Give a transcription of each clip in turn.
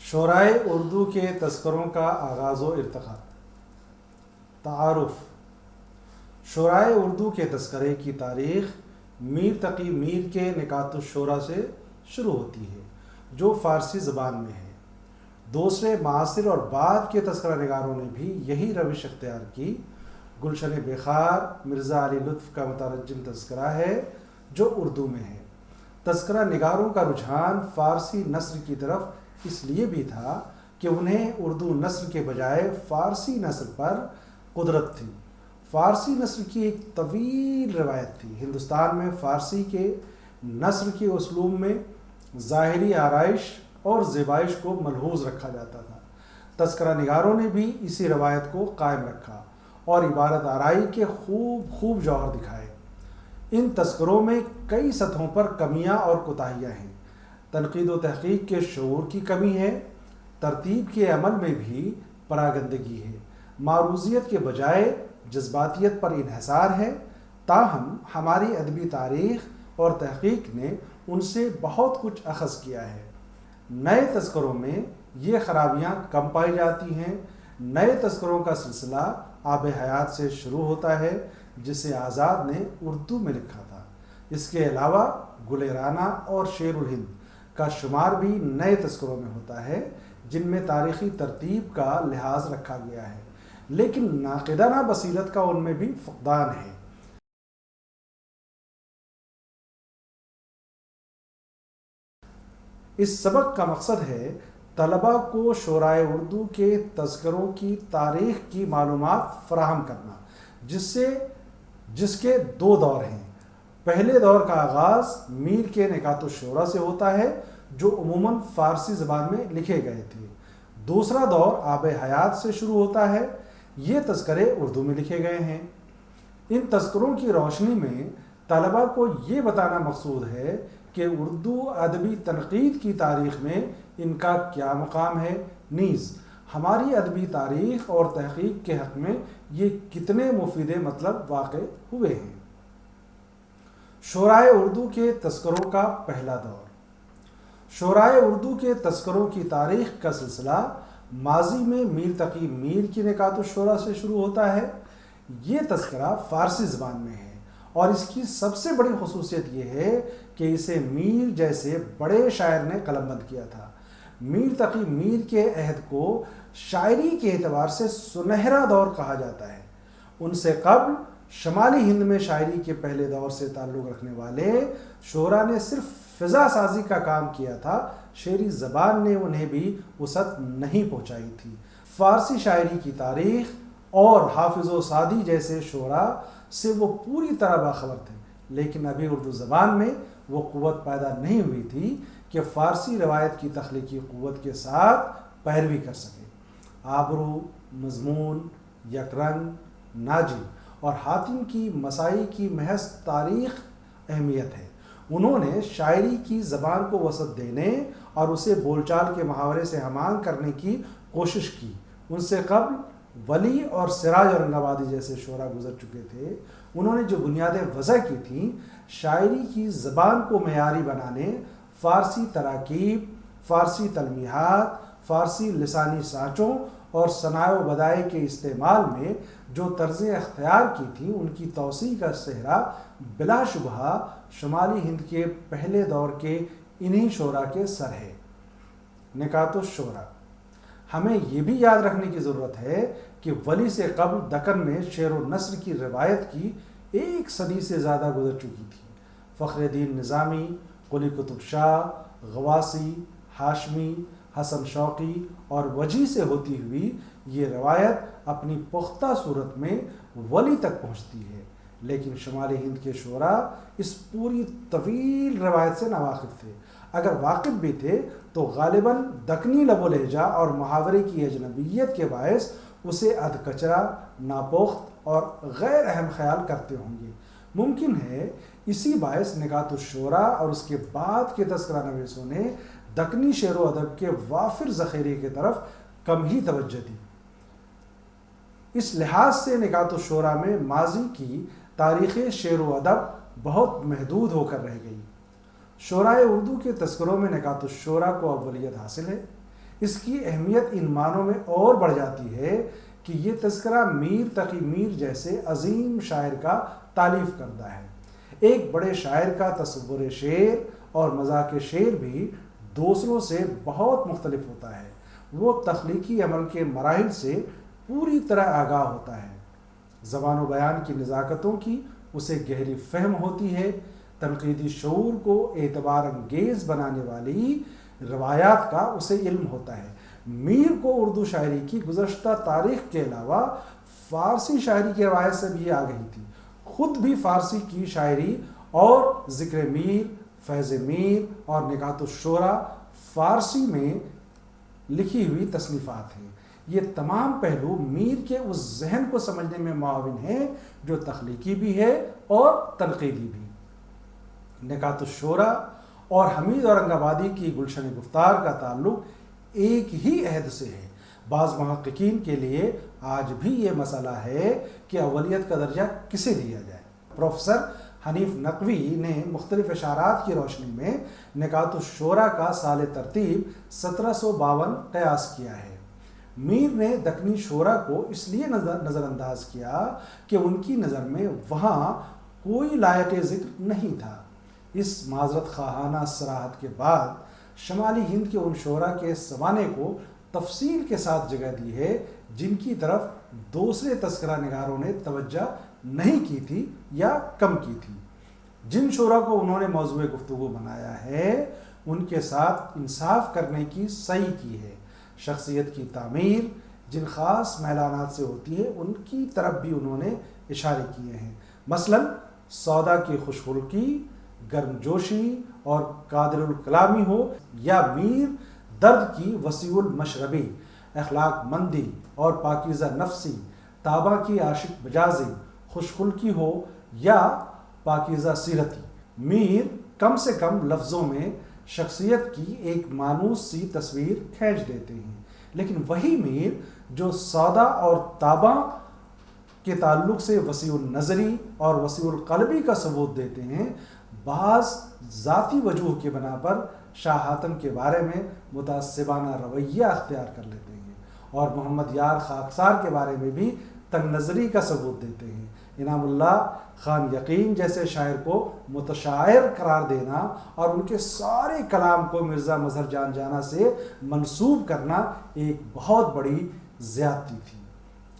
شعرائے اردو کے تذکروں کا آغاز و ارتقا۔ تعارف: شعرائے اردو کے تذکرے کی تاریخ میر تقی میر کے نکات الشعراء سے شروع ہوتی ہے، جو فارسی زبان میں ہے۔ دوسرے معاصر اور بعد کے تذکرہ نگاروں نے بھی یہی روش اختیار کی۔ گلشن بخار مرزا علی لطف کا مترجم تذکرہ ہے جو اردو میں ہے۔ تذکرہ نگاروں کا رجحان فارسی نثر کی طرف اس لیے بھی تھا کہ انہیں اردو نثر کے بجائے فارسی نثر پر قدرت تھی۔ فارسی نثر کی ایک طویل روایت تھی۔ ہندوستان میں فارسی کے نثر کے اسلوب میں ظاہری آرائش اور زیبائش کو ملحوظ رکھا جاتا تھا۔ تذکرہ نگاروں نے بھی اسی روایت کو قائم رکھا اور عبارت آرائی کے خوب جوہر دکھائے۔ ان تذکروں میں کئی سطحوں پر کمیاں اور کوتاہیاں ہیں۔ تنقید و تحقیق کے شعور کی کمی ہے، ترتیب کے عمل میں بھی پراگندگی ہے، معروضیت کے بجائے جذباتیت پر انحصار ہے۔ تاہم ہماری ادبی تاریخ اور تحقیق نے ان سے بہت کچھ اخذ کیا ہے۔ نئے تذکروں میں یہ خرابیاں کم پائی جاتی ہیں۔ نئے تذکروں کا سلسلہ آب حیات سے شروع ہوتا ہے، جسے آزاد نے اردو میں لکھا تھا۔ اس کے علاوہ گل رانا اور شیر الہند کا شمار بھی نئے تذکروں میں ہوتا ہے، جن میں تاریخی ترتیب کا لحاظ رکھا گیا ہے، لیکن ناقدانہ بصیرت کا ان میں بھی فقدان ہے۔ اس سبق کا مقصد ہے طلباء کو شعرائے اردو کے تذکروں کی تاریخ کی معلومات فراہم کرنا، جس کے دو دور ہیں۔ پہلے دور کا آغاز میر کے نکات الشعراء سے ہوتا ہے، جو عموماً فارسی زبان میں لکھے گئے تھے۔ دوسرا دور آب حیات سے شروع ہوتا ہے۔ یہ تذکرے اردو میں لکھے گئے ہیں۔ ان تذکروں کی روشنی میں طلباء کو یہ بتانا مقصود ہے کہ اردو ادبی تنقید کی تاریخ میں ان کا کیا مقام ہے، نیز ہماری ادبی تاریخ اور تحقیق کے حق میں یہ کتنے مفید مطلب واقع ہوئے ہیں۔ شعرائے اردو کے تذکروں کا پہلا دور۔ شعرائے اردو کے تذکروں کی تاریخ کا سلسلہ ماضی میں میر تقی میر کی نکات الشعراء سے شروع ہوتا ہے۔ یہ تذکرہ فارسی زبان میں ہے اور اس کی سب سے بڑی خصوصیت یہ ہے کہ اسے میر جیسے بڑے شاعر نے قلم بند کیا تھا۔ میر تقی میر کے عہد کو شاعری کے اعتبار سے سنہرا دور کہا جاتا ہے۔ ان سے قبل شمالی ہند میں شاعری کے پہلے دور سے تعلق رکھنے والے شعراء نے صرف فضا سازی کا کام کیا تھا، شعری زبان نے انہیں بھی وسعت نہیں پہنچائی تھی۔ فارسی شاعری کی تاریخ اور حافظ و سعدی جیسے شعراء سے وہ پوری طرح باخبر تھے، لیکن ابھی اردو زبان میں وہ قوت پیدا نہیں ہوئی تھی کہ فارسی روایت کی تخلیقی قوت کے ساتھ پیروی کر سکے۔ آبرو، مضمون، یک رنگ، ناجی اور حاتم کی مسائی کی محض تاریخ اہمیت ہے۔ انہوں نے شاعری کی زبان کو وسعت دینے اور اسے بول چال کے محاورے سے ہمانگ کرنے کی کوشش کی۔ ان سے قبل ولی اور سراج اورنگ آبادی جیسے شعراء گزر چکے تھے۔ انہوں نے جو بنیادیں وضع کی تھیں، شاعری کی زبان کو معیاری بنانے، فارسی تراکیب، فارسی تلمیحات، فارسی لسانی سانچوں اور صنائع و بدائع کے استعمال میں جو طرزیں اختیار کی تھیں، ان کی توسیع کا صحرا بلا شبہ شمالی ہند کے پہلے دور کے انہی شعراء کے سر ہے۔ نکات الشعراء۔ ہمیں یہ بھی یاد رکھنے کی ضرورت ہے کہ ولی سے قبل دکن میں شعر و نثر کی روایت کی 1 صدی سے زیادہ گزر چکی تھی۔ فخر دین نظامی، قلی قطب شاہ، غواصی، ہاشمی، حسن شوقی اور وجی سے ہوتی ہوئی یہ روایت اپنی پختہ صورت میں ولی تک پہنچتی ہے، لیکن شمالی ہند کے شعراء اس پوری طویل روایت سے ناواقف تھے۔ اگر واقف بھی تھے تو غالباً دکنی لب و لہجہ اور محاورے کی اجنبیت کے باعث اسے ادھکچرا، ناپخت اور غیر اہم خیال کرتے ہوں گے۔ ممکن ہے اسی باعث نکات الشعراء اور اس کے بعد کے تذکرہ نویسوں نے دکنی شعر و ادب کے وافر ذخیرے کی طرف کم ہی توجہ دی۔ اس لحاظ سے نکات الشعراء میں ماضی کی تاریخ شعر و ادب بہت محدود ہو کر رہ گئی۔ شعرائے اردو کے تذکروں میں نکات الشعراء کو اولیت حاصل ہے۔ اس کی اہمیت ان معنوں میں اور بڑھ جاتی ہے کہ یہ تذکرہ میر تقی میر جیسے عظیم شاعر کا تعریف کردہ ہے۔ ایک بڑے شاعر کا تصور شعر اور مذاق شعر بھی دوسروں سے بہت مختلف ہوتا ہے۔ وہ تخلیقی عمل کے مراحل سے پوری طرح آگاہ ہوتا ہے۔ زبان و بیان کی نزاکتوں کی اسے گہری فہم ہوتی ہے۔ تنقیدی شعور کو اعتبار انگیز بنانے والی روایات کا اسے علم ہوتا ہے۔ میر کو اردو شاعری کی گزشتہ تاریخ کے علاوہ فارسی شاعری کی روایت سے بھی آگہی تھی۔ خود بھی فارسی کی شاعری اور ذکر میر، فیض میر اور نکات الشعراء فارسی میں لکھی ہوئی تصنیفات ہیں۔ یہ تمام پہلو میر کے اس ذہن کو سمجھنے میں معاون ہیں جو تخلیقی بھی ہے اور تنقیدی بھی۔ نکات الشعراء اور حمید اورنگ آبادی کی گلشن گفتار کا تعلق ایک ہی عہد سے ہے۔ بعض محققین کے لیے آج بھی یہ مسئلہ ہے کہ اولیت کا درجہ کسے دیا جائے۔ پروفیسر حنیف نقوی نے مختلف اشارات کی روشنی میں نکات الشعراء کا سال ترتیب 1752 قیاس کیا ہے۔ میر نے دکنی شعراء کو اس لیے نظر انداز کیا کہ ان کی نظر میں وہاں کوئی لائق ذکر نہیں تھا۔ اس معذرت خواہانہ صراحت کے بعد شمالی ہند کے ان شعراء کے سوانے کو تفصیل کے ساتھ جگہ دی ہے جن کی طرف دوسرے تذکرہ نگاروں نے توجہ نہیں کی تھی یا کم کی تھی۔ جن شعراء کو انہوں نے موضوع گفتگو بنایا ہے ان کے ساتھ انصاف کرنے کی سعی کی ہے۔ شخصیت کی تعمیر جن خاص میلانات سے ہوتی ہے ان کی طرف بھی انہوں نے اشارے کیے ہیں۔ مثلاً سودا کی خوش خلقی، گرم جوشی اور قادر الکلامی ہو، یا میر درد کی وسیع المشربی، اخلاق مندی اور پاکیزہ نفسی، تابہ کی عاشق مجازی، خوش خلقی ہو یا پاکیزہ سیرتی، میر کم سے کم لفظوں میں شخصیت کی ایک مانوس سی تصویر کھینچ دیتے ہیں۔ لیکن وہی میر جو سودا اور تابہ کے تعلق سے وسیع النظری اور وسیع القلبی کا ثبوت دیتے ہیں، بعض ذاتی وجوہ کی بنا پر شاہ حاتم کے بارے میں متعصبانہ رویہ اختیار کر لیتے ہیں اور محمد یار خاکسار کے بارے میں بھی تنگ نظری کا ثبوت دیتے ہیں۔ انعام اللہ خان یقین جیسے شاعر کو متشاعر قرار دینا اور ان کے سارے کلام کو مرزا مظہر جان جانا سے منسوب کرنا ایک بہت بڑی زیادتی تھی۔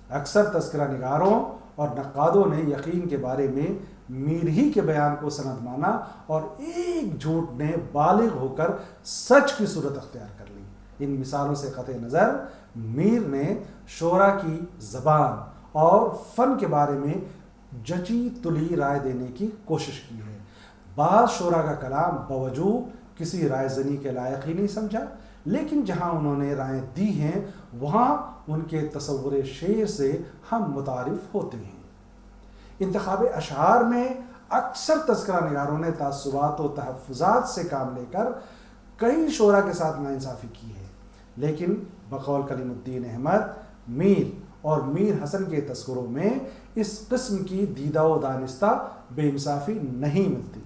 اکثر تذکرہ نگاروں اور نقادوں نے یقین کے بارے میں میر ہی کے بیان کو سند مانا اور ایک جھوٹ نے بالغ ہو کر سچ کی صورت اختیار کر لی۔ ان مثالوں سے قطع نظر میر نے شعراء کی زبان اور فن کے بارے میں جچی تلی رائے دینے کی کوشش کی ہے۔ بعض شعراء کا کلام بوجوہ کسی رائے زنی کے لائق ہی نہیں سمجھا، لیکن جہاں انہوں نے رائے دی ہیں وہاں ان کے تصور شعر سے ہم متعارف ہوتے ہیں۔ انتخاب اشعار میں اکثر تذکرہ نگاروں نے تعصبات و تحفظات سے کام لے کر کئی شعراء کے ساتھ ناانصافی کی ہے، لیکن بقول کلیم الدین احمد میر اور میر حسن کے تذکروں میں اس قسم کی دیدہ و دانستہ بے انصافی نہیں ملتی۔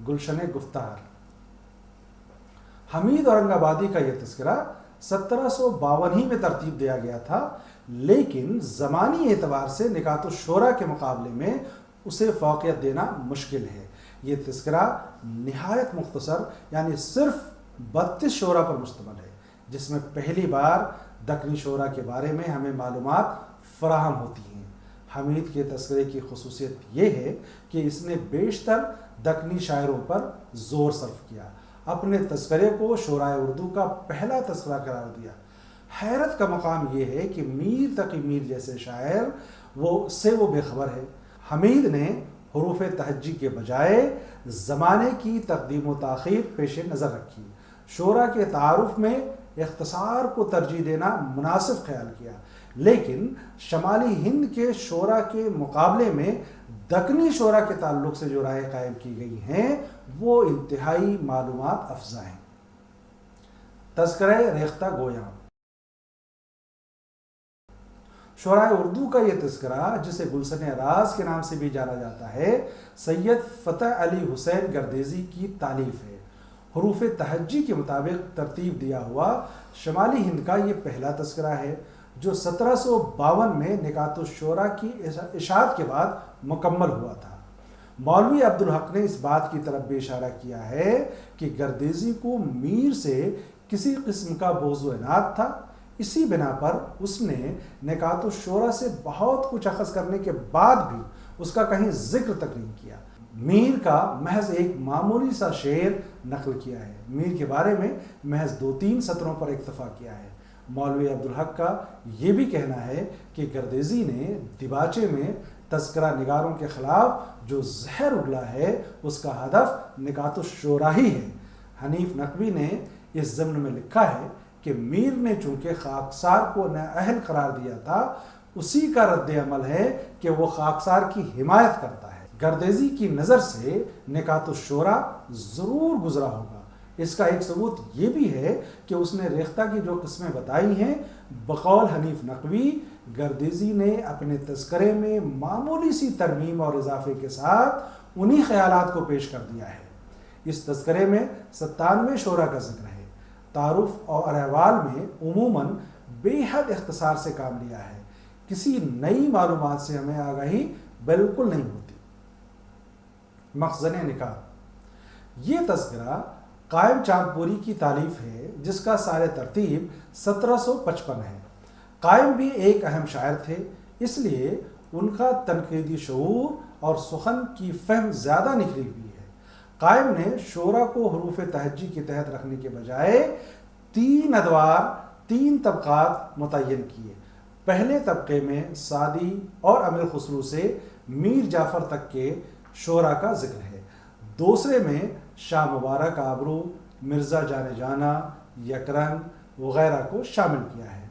گلشن گفتار حمید اورنگ آبادی کا یہ تذکرہ 1752 ہی میں ترتیب دیا گیا تھا، لیکن زمانی اعتبار سے نکات الشعراء کے مقابلے میں اسے فوقیت دینا مشکل ہے۔ یہ تذکرہ نہایت مختصر یعنی صرف 32 شعراء پر مشتمل ہے، جس میں پہلی بار دکنی شعراء کے بارے میں ہمیں معلومات فراہم ہوتی ہیں۔ حمید کے تذکرے کی خصوصیت یہ ہے کہ اس نے بیشتر دکنی شاعروں پر زور صرف کیا، اپنے تذکرے کو شعراء اردو کا پہلا تذکرہ قرار دیا۔ حیرت کا مقام یہ ہے کہ میر تقی میر جیسے شاعر وہ بے خبر ہے۔ حمید نے حروف تہجی کے بجائے زمانے کی تقدیم و تاخیر پیش نظر رکھی، شعراء کے تعارف میں اختصار کو ترجیح دینا مناسب خیال کیا، لیکن شمالی ہند کے شعراء کے مقابلے میں دکنی شعراء کے تعلق سے جو رائے قائم کی گئی ہیں وہ انتہائی معلومات افزا ہیں۔ تذکرہ ریختہ گویاں شعراء اردو کا یہ تذکرہ، جسے گلشن راز کے نام سے بھی جانا جاتا ہے، سید فتح علی حسین گردیزی کی تالیف ہے۔ حروف تہجی کے مطابق ترتیب دیا ہوا شمالی ہند کا یہ پہلا تذکرہ ہے جو 1752 میں نکات الشورى کی اشاعت کے بعد مکمل ہوا تھا۔ مولوی عبدالحق نے اس بات کی طرف بھی اشارہ کیا ہے کہ گردیزی کو میر سے کسی قسم کا بغض و عناد تھا، اسی بنا پر اس نے نکات الشورى سے بہت کچھ اخذ کرنے کے بعد بھی اس کا کہیں ذکر تک نہیں کیا۔ میر کا محض ایک معمولی سا شعر نقل کیا ہے، میر کے بارے میں محض 2-3 سطروں پر اکتفا کیا ہے۔ مولوی عبدالحق کا یہ بھی کہنا ہے کہ گردیزی نے دیباچے میں تذکرہ نگاروں کے خلاف جو زہر اگلا ہے اس کا ہدف نکات الشورى ہی ہے۔ حنیف نقوی نے اس ضمن میں لکھا ہے کہ میر نے چونکہ خاکسار کو نااہل قرار دیا تھا، اسی کا رد عمل ہے کہ وہ خاکسار کی حمایت کرتا ہے۔ گردیزی کی نظر سے نکات الشورى ضرور گزرا ہوگا۔ اس کا ایک ثبوت یہ بھی ہے کہ اس نے ریختہ کی جو قسمیں بتائی ہیں، بقول حنیف نقوی گردیزی نے اپنے تذکرے میں معمولی سی ترمیم اور اضافے کے ساتھ انہی خیالات کو پیش کر دیا ہے۔ اس تذکرے میں 97 شعراء کا ذکر ہے۔ تعارف اور احوال میں عموماً بے حد اختصار سے کام لیا ہے، کسی نئی معلومات سے ہمیں آگاہی بالکل نہیں ہوتی۔ مخزن نکات، یہ تذکرہ قائم چاند پوری کی تالیف ہے جس کا سار ترتیب 1755 ہے۔ قائم بھی ایک اہم شاعر تھے، اس لیے ان کا تنقیدی شعور اور سخن کی فہم زیادہ نکھری ہوئی ہے۔ قائم نے شعراء کو حروف تہجی کے تحت رکھنے کے بجائے 3 ادوار 3 طبقات متعین کیے۔ پہلے طبقے میں سعدی اور امیر خسرو سے میر جعفر تک کے شعراء کا ذکر ہے۔ دوسرے میں شاہ مبارک آبرو، مرزا جان جانا، یکرنگ وغیرہ کو شامل کیا ہے۔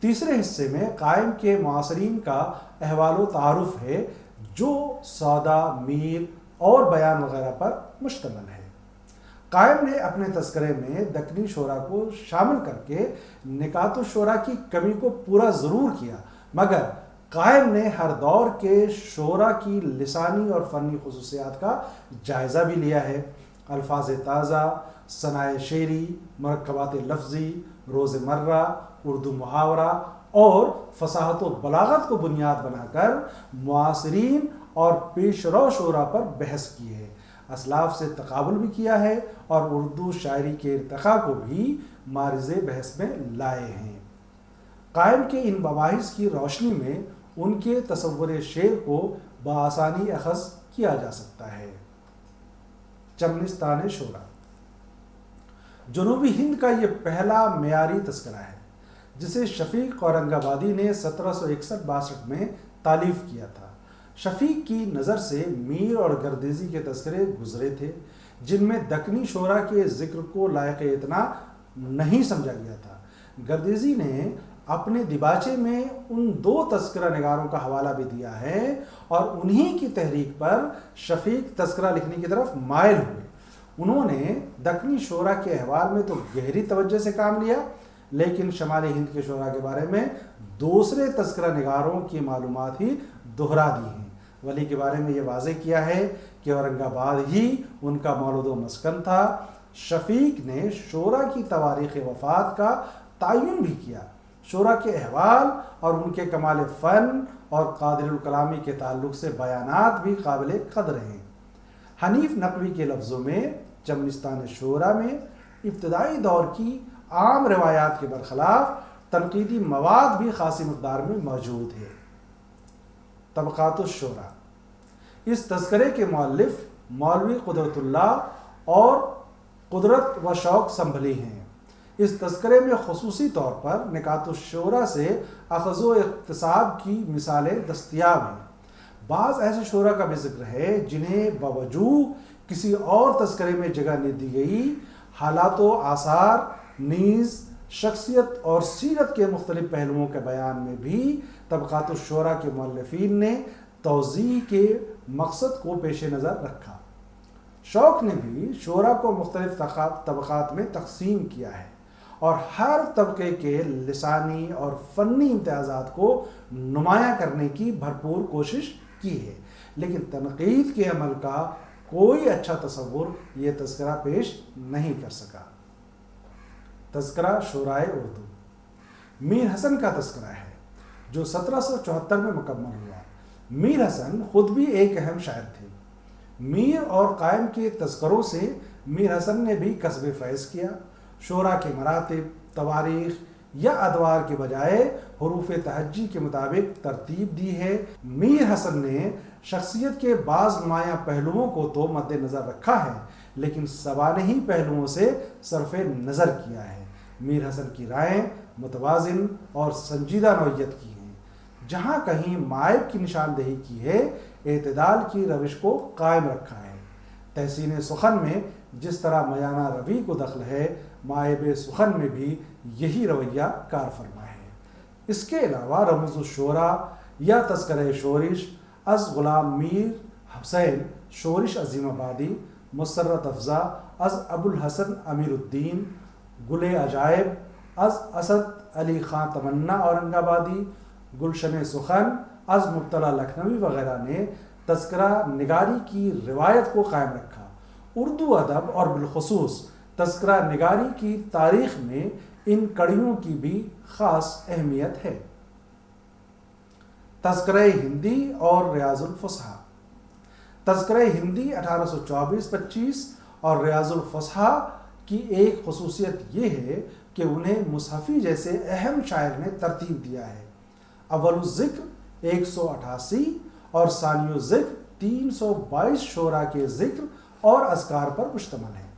تیسرے حصے میں قائم کے معاصرین کا احوال و تعارف ہے جو سودا، میر اور بیان وغیرہ پر مشتمل ہے۔ قائم نے اپنے تذکرے میں دکنی شعراء کو شامل کر کے نکات الشورى کی کمی کو پورا ضرور کیا، مگر قائم نے ہر دور کے شعراء کی لسانی اور فنی خصوصیات کا جائزہ بھی لیا ہے۔ الفاظ تازہ، ثنائے شعری، مرکبات لفظی، روز مرہ، اردو محاورہ اور فصاحت و بلاغت کو بنیاد بنا کر معاصرین اور پیش رو شعراء پر بحث کی ہے، اسلاف سے تقابل بھی کیا ہے اور اردو شاعری کے ارتقاء کو بھی معرض بحث میں لائے ہیں۔ قائم کے ان مباحث کی روشنی میں ان کے تصور شعر کو بآسانی اخذ کیا جا سکتا ہے۔ چمنستان شعراء، جنوبی ہند کا یہ پہلا معیاری تذکرہ ہے جسے شفیق اورنگ آبادی نے 1761-62 میں تالیف کیا تھا۔ شفیق کی نظر سے میر اور گردیزی کے تذکرے گزرے تھے جن میں دکنی شعراء کے ذکر کو لائق اعتنا نہیں سمجھا گیا تھا۔ گردیزی نے اپنے دیباچے میں ان 2 تذکرہ نگاروں کا حوالہ بھی دیا ہے اور انہی کی تحریک پر شفیق تذکرہ لکھنے کی طرف مائل ہوئے۔ انہوں نے دکنی شعراء کے احوال میں تو گہری توجہ سے کام لیا، لیکن شمالی ہند کے شعراء کے بارے میں دوسرے تذکرہ نگاروں کی معلومات ہی دہرا دی ہیں۔ ولی کے بارے میں یہ واضح کیا ہے کہ اورنگ آباد ہی ان کا مولد و مسکن تھا۔ شفیق نے شعراء کی تواریخ وفات کا تعین بھی کیا۔ شعراء کے احوال اور ان کے کمال فن اور قادر الکلامی کے تعلق سے بیانات بھی قابل قدر ہیں۔ حنیف نقوی کے لفظوں میں چمنستان شعراء میں ابتدائی دور کی عام روایات کے برخلاف تنقیدی مواد بھی خاصی مقدار میں موجود ہے۔ طبقات الشعراء، اس تذکرے کے مؤلف مولوی قدرت اللہ اور قدرت و شوق سنبھلی ہیں۔ اس تذکرے میں خصوصی طور پر نکات الشعراء سے اخذ و اقتصاب کی مثالیں دستیاب ہیں۔ بعض ایسے شعراء کا بھی ذکر ہے جنہیں باوجود کسی اور تذکرے میں جگہ نہیں دی گئی، حالات و آثار نیز شخصیت اور سیرت کے مختلف پہلوؤں کے بیان میں بھی طبقات الشعراء کے مؤلفین نے توضیح کے مقصد کو پیش نظر رکھا۔ شوق نے بھی شعراء کو مختلف طبقات میں تقسیم کیا ہے اور ہر طبقے کے لسانی اور فنی امتیازات کو نمایاں کرنے کی بھرپور کوشش کی ہے، لیکن تنقید کے عمل کا کوئی اچھا تصور یہ تذکرہ پیش نہیں کر سکا۔ تذکرہ شعرائے اردو میر حسن کا تذکرہ ہے جو 1774 میں مکمل ہوا۔ میر حسن خود بھی ایک اہم شاعر تھے۔ میر اور قائم کے تذکروں سے میر حسن نے بھی کسب فیض کیا۔ شعراء کے مراتب، تواریخ یا ادوار کے بجائے حروف تہجی کے مطابق ترتیب دی ہے۔ میر حسن نے شخصیت کے بعض نمایاں پہلوؤں کو تو مد نظر رکھا ہے لیکن سوانحی پہلوؤں سے صرف نظر کیا ہے۔ میر حسن کی رائیں متوازن اور سنجیدہ نوعیت کی ہیں۔ جہاں کہیں مائب کی نشاندہی کی ہے، اعتدال کی روش کو قائم رکھا ہے۔ تحسین سخن میں جس طرح میانہ روی کو دخل ہے، مائب سخن میں بھی یہی رویہ کار فرما ہے۔ اس کے علاوہ رموز الشعراء یا تذکرہ شورش از غلام میر حسین شورش عظیم آبادی، مسرت افزا از ابو الحسن امیر الدین، گل عجائب از اسد علی خان تمنا اورنگ آبادی، گلشن سخن از مبتلا لکھنوی وغیرہ نے تذکرہ نگاری کی روایت کو قائم رکھا۔ اردو ادب اور بالخصوص تذکرہ نگاری کی تاریخ میں ان کڑیوں کی بھی خاص اہمیت ہے۔ تذکرہ ہندی اور ریاض الفصحى تذکرہ ہندی 1824-25 اور ریاض الفصحى کی ایک خصوصیت یہ ہے کہ انہیں مصحفی جیسے اہم شاعر نے ترتیب دیا ہے۔ اول الذکر 188 اور ثانی الذکر 322 شعراء کے ذکر اور اذکار پر مشتمل ہے۔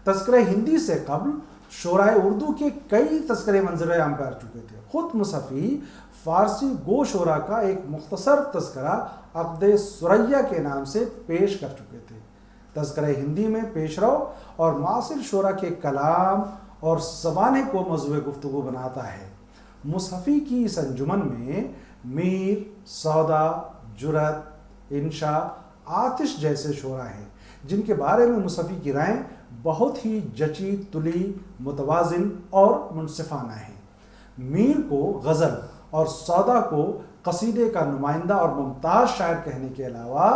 تذکرہ ہندی سے قبل شعراء اردو کے کئی تذکرے منظر عام پر آ چکے تھے۔ خود مصحفی فارسی گو شعراء کا ایک مختصر تذکرہ عقد ثریہ کے نام سے پیش کر چکے تھے۔ تذکرہ ہندی میں پیشرو اور معاصر شعراء کے کلام اور سوانح کو موضوع گفتگو بناتا ہے۔ مصحفی کی اس انجمن میں میر، سودا، جرأت، انشا، آتش جیسے شعراء ہیں جن کے بارے میں مصحفی کی رائیں بہت ہی جچی تلی، متوازن اور منصفانہ ہیں۔ میر کو غزل اور سودا کو قصیدے کا نمائندہ اور ممتاز شاعر کہنے کے علاوہ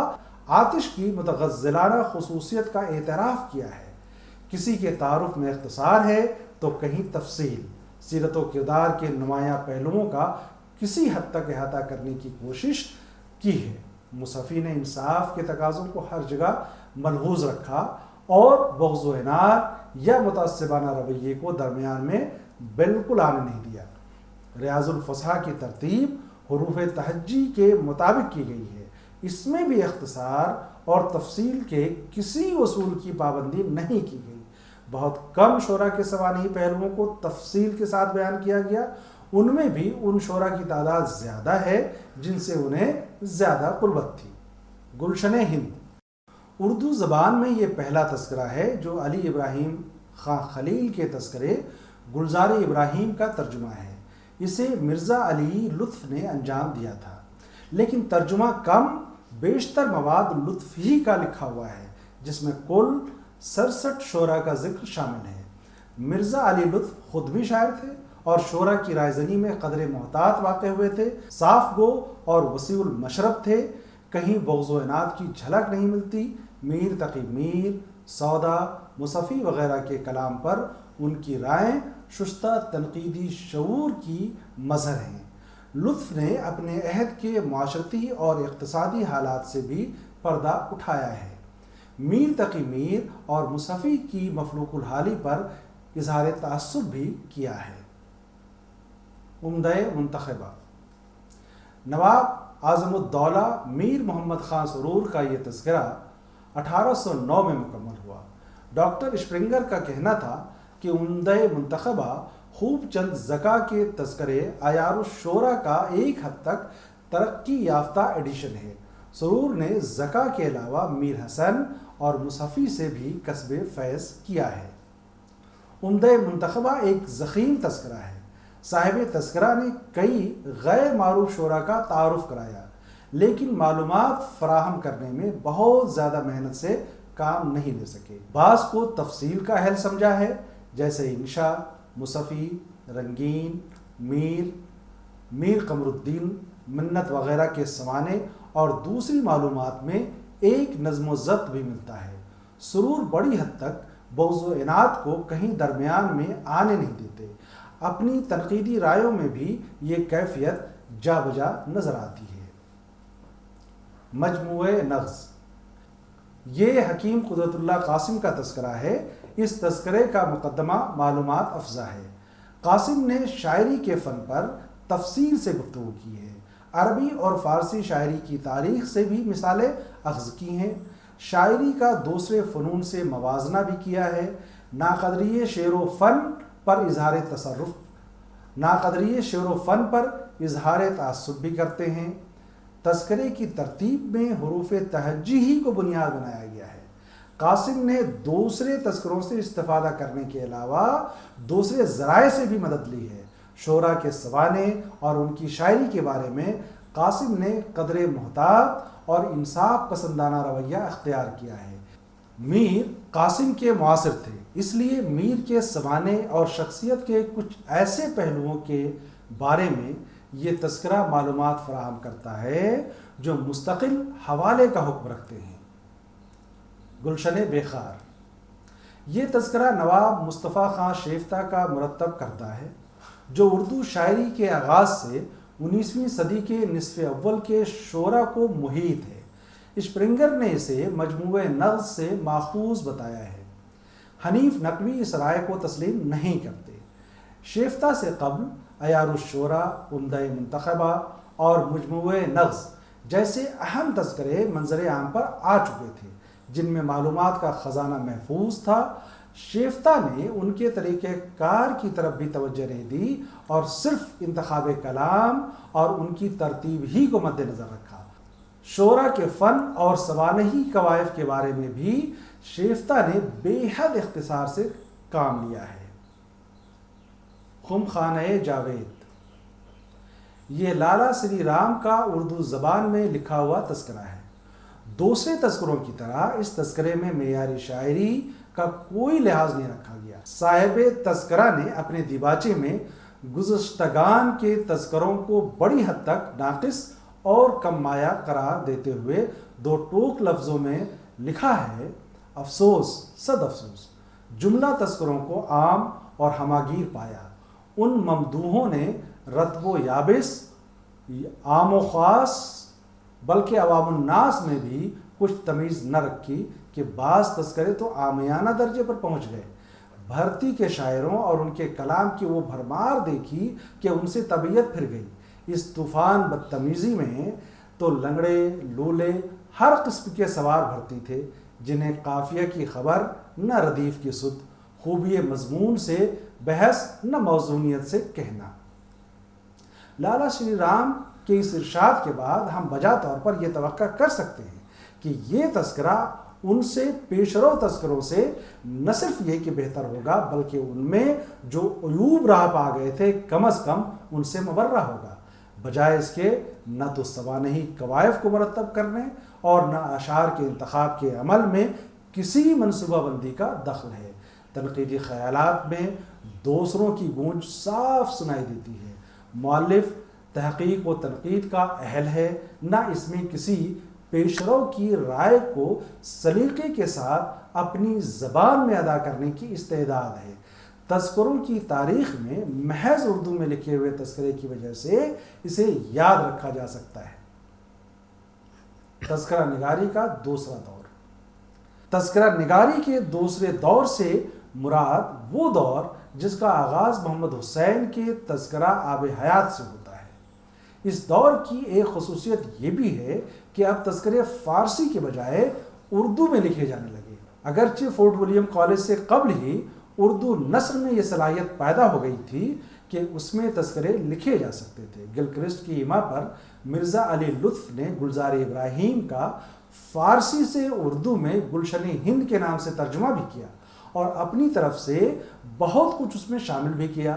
آتش کی متغزلانہ خصوصیت کا اعتراف کیا ہے۔ کسی کے تعارف میں اختصار ہے تو کہیں تفصیل، سیرت و کردار کے نمایاں پہلوؤں کا کسی حد تک احاطہ کرنے کی کوشش کی ہے۔ مصحفی نے انصاف کے تقاضوں کو ہر جگہ ملحوظ رکھا اور بغض و عناد یا متعصبانہ رویے کو درمیان میں بالکل آنے نہیں دیا۔ ریاض الفصحى کی ترتیب حروف تہجی کے مطابق کی گئی ہے۔ اس میں بھی اختصار اور تفصیل کے کسی اصول کی پابندی نہیں کی گئی۔ بہت کم شعراء کے سوانحی پہلوؤں کو تفصیل کے ساتھ بیان کیا گیا۔ ان میں بھی ان شعراء کی تعداد زیادہ ہے جن سے انہیں زیادہ قربت تھی۔ گلشن ہند اردو زبان میں یہ پہلا تذکرہ ہے جو علی ابراہیم خان خلیل کے تذکرے گلزار ابراہیم کا ترجمہ ہے۔ اسے مرزا علی لطف نے انجام دیا تھا، لیکن ترجمہ کم، بیشتر مواد لطف ہی کا لکھا ہوا ہے جس میں کل 67 شعراء کا ذکر شامل ہے۔ مرزا علی لطف خود بھی شاعر تھے اور شعراء کی رائے زنی میں قدر محتاط واقع ہوئے تھے۔ صاف گو اور وسیع المشرب تھے، کہیں بغض و عناد کی جھلک نہیں ملتی۔ میر تقی میر، سودا، مصحفی وغیرہ کے کلام پر ان کی رائیں شستہ تنقیدی شعور کی مظہر ہیں۔ لطف نے اپنے عہد کے معاشرتی اور اقتصادی حالات سے بھی پردہ اٹھایا ہے۔ میر تقی میر اور مصحفی کی مفلوق الحالی پر اظہار تعصب بھی کیا ہے۔ عمدہ منتخبہ نواب اعظم الدولہ میر محمد خان سرور کا یہ تذکرہ 1809 میں مکمل ہوا۔ ڈاکٹر اسپرنگر کا کہنا تھا کہ عمدہ منتخبہ خوب چند زکا کے تذکرے عیار الشعراء کا ایک حد تک ترقی یافتہ ایڈیشن ہے۔ سرور نے زکا کے علاوہ میر حسن اور مصحفی سے بھی کسب فیض کیا ہے۔ عمدہ منتخبہ ایک ضخیم تذکرہ ہے۔ صاحب تذکرہ نے کئی غیر معروف شعراء کا تعارف کرایا، لیکن معلومات فراہم کرنے میں بہت زیادہ محنت سے کام نہیں لے سکے۔ بعض کو تفصیل کا اہل سمجھا ہے، جیسے انشا، مصحفی، رنگین، میر قمر الدین، منت وغیرہ کے سوانح، اور دوسری معلومات میں ایک نظم و ضبط بھی ملتا ہے۔ سرور بڑی حد تک بغض و عناد کو کہیں درمیان میں آنے نہیں دیتے۔ اپنی تنقیدی رائیوں میں بھی یہ کیفیت جا بجا نظر آتی ہے۔ مجموعہ نغز، یہ حکیم قدرت اللہ قاسم کا تذکرہ ہے۔ اس تذکرے کا مقدمہ معلومات افزا ہے۔ قاسم نے شاعری کے فن پر تفصیل سے گفتگو کی ہے۔ عربی اور فارسی شاعری کی تاریخ سے بھی مثالیں اخذ کی ہیں۔ شاعری کا دوسرے فنون سے موازنہ بھی کیا ہے۔ ناقدری شعر و فن پر اظہار تعصب بھی کرتے ہیں۔ تذکرے کی ترتیب میں حروف تہجی کو بنیاد بنایا گیا ہے۔ قاسم نے دوسرے تذکروں سے استفادہ کرنے کے علاوہ دوسرے ذرائع سے بھی مدد لی ہے۔ شعراء کے سوانے اور ان کی شاعری کے بارے میں قاسم نے قدر محتاط اور انصاف پسندانہ رویہ اختیار کیا ہے۔ میر قاسم کے معاصر تھے، اس لیے میر کے سوانے اور شخصیت کے کچھ ایسے پہلوؤں کے بارے میں یہ تذکرہ معلومات فراہم کرتا ہے جو مستقل حوالے کا حکم رکھتے ہیں۔ گلشن بیخار، یہ تذکرہ نواب مصطفیٰ خان شیفتہ کا مرتب کردہ ہے، جو اردو شاعری کے آغاز سے 19ویں صدی کے نصف اول کے شعراء کو محیط ہے۔ اسپرنگر نے اسے مجموعہ نغز سے ماخوذ بتایا ہے۔ حنیف نقوی اس رائے کو تسلیم نہیں کرتے۔ شیفتہ سے قبل عیار الشعراء، عمدہ منتخبہ اور مجموعہ نغز جیسے اہم تذکرے منظر عام پر آ چکے تھے، جن میں معلومات کا خزانہ محفوظ تھا۔ شیفتہ نے ان کے طریقہ کار کی طرف بھی توجہ نہیں دی اور صرف انتخاب کلام اور ان کی ترتیب ہی کو مد نظر رکھا۔ شعراء کے فن اور سوانحی کوائف کے بارے میں بھی شیفتہ نے بے حد اختصار سے کام لیا ہے۔ خمخانہ جاوید، یہ لالا سری رام کا اردو زبان میں لکھا ہوا تذکرہ ہے۔ دوسرے تذکروں کی طرح اس تذکرے میں معیاری شاعری کا کوئی لحاظ نہیں رکھا گیا۔ صاحب تذکرہ نے اپنے دیباچے میں گزشتگان کے تذکروں کو بڑی حد تک ناقص اور کم مایہ قرار دیتے ہوئے دو ٹوک لفظوں میں لکھا ہے: افسوس، صد افسوس، جملہ تذکروں کو عام اور ہماگیر پایا۔ ان ممدوحوں نے رطب و یابس، عام و خاص، بلکہ عوام الناس میں بھی کچھ تمیز نہ رکھی کہ بعض تذکرے تو عامیانہ درجے پر پہنچ گئے۔ بھرتی کے شاعروں اور ان کے کلام کی وہ بھرمار دیکھی کہ ان سے طبیعت پھر گئی۔ اس طوفان بدتمیزی میں تو لنگڑے، لولے، ہر قسم کے سوار بھرتی تھے، جنہیں قافیہ کی خبر نہ ردیف کی سد، خوبی مضمون سے بحث نہ موزونیت سے کہنا۔ لالا شری رام کے اس ارشاد کے بعد ہم بجا طور پر یہ توقع کر سکتے ہیں کہ یہ تذکرہ ان سے پیشرو تذکروں سے نہ صرف یہ کہ بہتر ہوگا، بلکہ ان میں جو عیوب راہ پا گئے تھے کم از کم ان سے مبرہ ہوگا، بجائے اس کے نہ تو سوانحی کوائف کو مرتب کرنے اور نہ اشعار کے انتخاب کے عمل میں کسی منصوبہ بندی کا دخل ہے۔ تنقیدی خیالات میں دوسروں کی گونج صاف سنائی دیتی ہے۔ مؤلف تحقیق و تنقید کا اہل ہے، نہ اس میں کسی پیشرو کی رائے کو سلیقے کے ساتھ اپنی زبان میں ادا کرنے کی استعداد ہے۔ تذکروں کی تاریخ میں محض اردو میں لکھے ہوئے تذکرے کی وجہ سے اسے یاد رکھا جا سکتا ہے۔ تذکرہ نگاری کا دوسرا دور۔ تذکرہ نگاری کے دوسرے دور سے مراد وہ دور جس کا آغاز محمد حسین کے تذکرہ آب حیات سے ہوتا ہے۔ اس دور کی ایک خصوصیت یہ بھی ہے کہ اب تذکرے فارسی کے بجائے اردو میں لکھے جانے لگے۔ اگرچہ فورٹ ولیم کالج سے قبل ہی اردو نثر میں یہ صلاحیت پیدا ہو گئی تھی کہ اس میں تذکرے لکھے جا سکتے تھے۔ گلکرسٹ کی ایما پر مرزا علی لطف نے گلزار ابراہیم کا فارسی سے اردو میں گلشن ہند کے نام سے ترجمہ بھی کیا اور اپنی طرف سے بہت کچھ اس میں شامل بھی کیا۔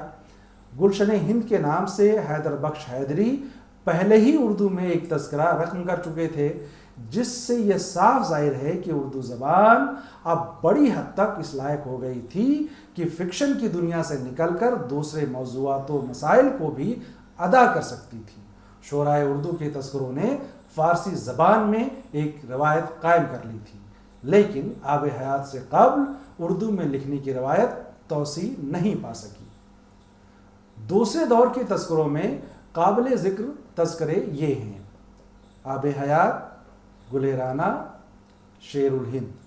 گلشن ہند کے نام سے حیدر بخش حیدری پہلے ہی اردو میں ایک تذکرہ رقم کر چکے تھے، جس سے یہ صاف ظاہر ہے کہ اردو زبان اب بڑی حد تک اس لائق ہو گئی تھی کہ فکشن کی دنیا سے نکل کر دوسرے موضوعات و مسائل کو بھی ادا کر سکتی تھی۔ شعراء اردو کے تذکروں نے فارسی زبان میں ایک روایت قائم کر لی تھی، لیکن آب حیات سے قبل اردو میں لکھنے کی روایت توسیع نہیں پا سکی۔ دوسرے دور کے تذکروں میں قابل ذکر تذکرے یہ ہیں: آب حیات، گل رانا، شیر الہند۔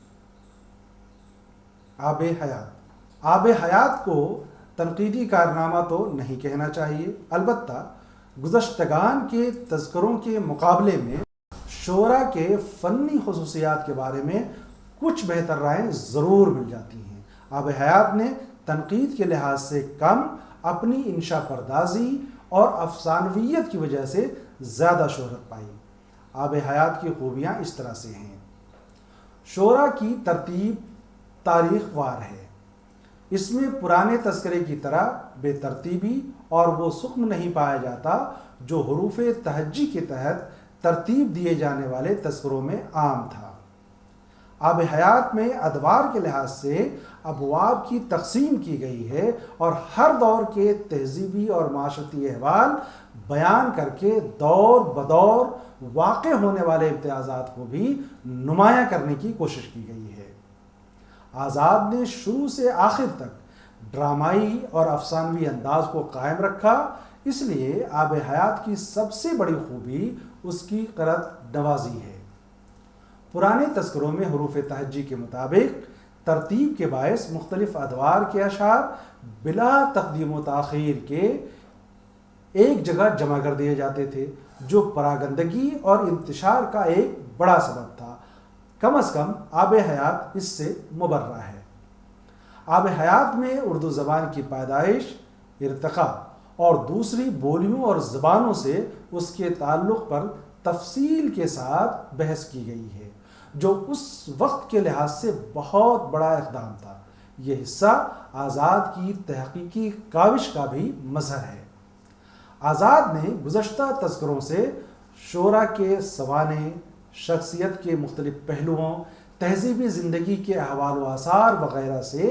آب حیات کو تنقیدی کارنامہ تو نہیں کہنا چاہیے، البتہ گزشتگان کے تذکروں کے مقابلے میں شعراء کے فنی خصوصیات کے بارے میں کچھ بہتر رائیں ضرور مل جاتی ہیں۔ آب حیات نے تنقید کے لحاظ سے کم، اپنی انشا پردازی اور افسانویت کی وجہ سے زیادہ شہرت پائی۔ آب حیات کی خوبیاں اس طرح سے ہیں: شعراء کی ترتیب تاریخ وار ہے، اس میں پرانے تذکرے کی طرح بے ترتیبی اور وہ سقم نہیں پایا جاتا جو حروف تہجی کے تحت ترتیب دیے جانے والے تذکروں میں عام تھا۔ آب حیات میں ادوار کے لحاظ سے ابواب کی تقسیم کی گئی ہے اور ہر دور کے تہذیبی اور معاشرتی احوال بیان کر کے دور بدور واقع ہونے والے امتیازات کو بھی نمایاں کرنے کی کوشش کی گئی ہے۔ آزاد نے شروع سے آخر تک ڈرامائی اور افسانوی انداز کو قائم رکھا، اس لیے آب حیات کی سب سے بڑی خوبی اس کی قرأت نوازی ہے۔ پرانے تذکروں میں حروف تہجی کے مطابق ترتیب کے باعث مختلف ادوار کے اشعار بلا تقدیم و تاخیر کے ایک جگہ جمع کر دیے جاتے تھے، جو پراگندگی اور انتشار کا ایک بڑا سبب تھا۔ کم از کم آب حیات اس سے مبرہ ہے۔ آب حیات میں اردو زبان کی پیدائش، ارتقاء اور دوسری بولیوں اور زبانوں سے اس کے تعلق پر تفصیل کے ساتھ بحث کی گئی ہے، جو اس وقت کے لحاظ سے بہت بڑا اقدام تھا۔ یہ حصہ آزاد کی تحقیقی کاوش کا بھی مظہر ہے۔ آزاد نے گزشتہ تذکروں سے شعراء کے سوانح، شخصیت کے مختلف پہلوؤں، تہذیبی زندگی کے احوال و آثار وغیرہ سے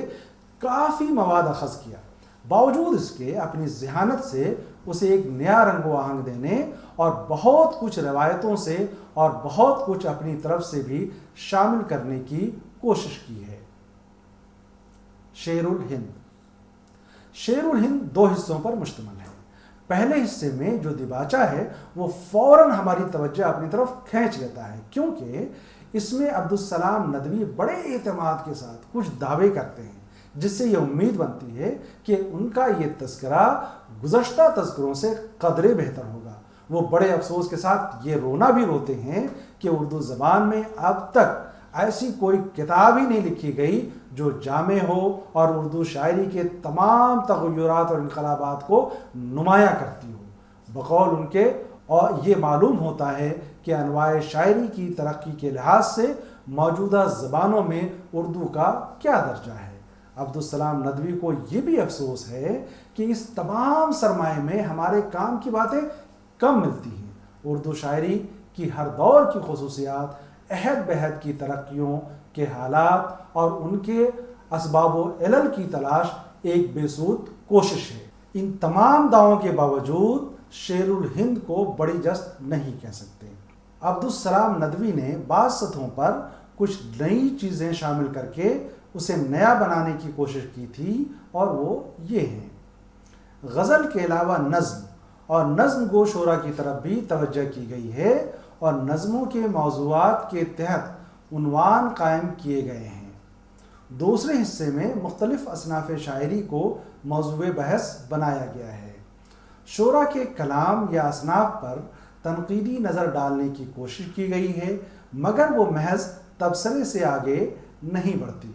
کافی مواد اخذ کیا۔ باوجود اس کے اپنی ذہانت سے اسے ایک نیا رنگ و آہنگ دینے اور بہت کچھ روایتوں سے اور بہت کچھ اپنی طرف سے بھی شامل کرنے کی کوشش کی ہے۔ شیر الہند۔ شیر الہند دو حصوں پر مشتمل ہے۔ پہلے حصے میں جو دیباچہ ہے وہ فوراً ہماری توجہ اپنی طرف کھینچ لیتا ہے، کیونکہ اس میں عبدالسلام ندوی بڑے اعتماد کے ساتھ کچھ دعوے کرتے ہیں، جس سے یہ امید بنتی ہے کہ ان کا یہ تذکرہ گزشتہ تذکروں سے قدرے بہتر ہوگا۔ وہ بڑے افسوس کے ساتھ یہ رونا بھی روتے ہیں کہ اردو زبان میں اب تک ایسی کوئی کتاب ہی نہیں لکھی گئی جو جامع ہو اور اردو شاعری کے تمام تغیرات اور انقلابات کو نمایاں کرتی ہو۔ بقول ان کے، اور یہ معلوم ہوتا ہے کہ انواع شاعری کی ترقی کے لحاظ سے موجودہ زبانوں میں اردو کا کیا درجہ ہے۔ عبدالسلام ندوی کو یہ بھی افسوس ہے کہ اس تمام سرمایہ میں ہمارے کام کی باتیں کم ملتی ہیں۔ اردو شاعری کی ہر دور کی خصوصیات، عہد بہد کی ترقیوں کے حالات اور ان کے اسباب و علل کی تلاش ایک بے سود کوشش ہے۔ ان تمام دعووں کے باوجود شیر الہند کو بڑی جست نہیں کہہ سکتے۔ عبدالسلام ندوی نے بعض سطحوں پر کچھ نئی چیزیں شامل کر کے اسے نیا بنانے کی کوشش کی تھی، اور وہ یہ ہیں: غزل کے علاوہ نظم اور نظم گو شعراء کی طرف بھی توجہ کی گئی ہے، اور نظموں کے موضوعات کے تحت عنوان قائم کیے گئے ہیں۔ دوسرے حصے میں مختلف اصناف شاعری کو موضوع بحث بنایا گیا ہے۔ شعراء کے کلام یا اصناف پر تنقیدی نظر ڈالنے کی کوشش کی گئی ہے، مگر وہ محض تبصرے سے آگے نہیں بڑھتی۔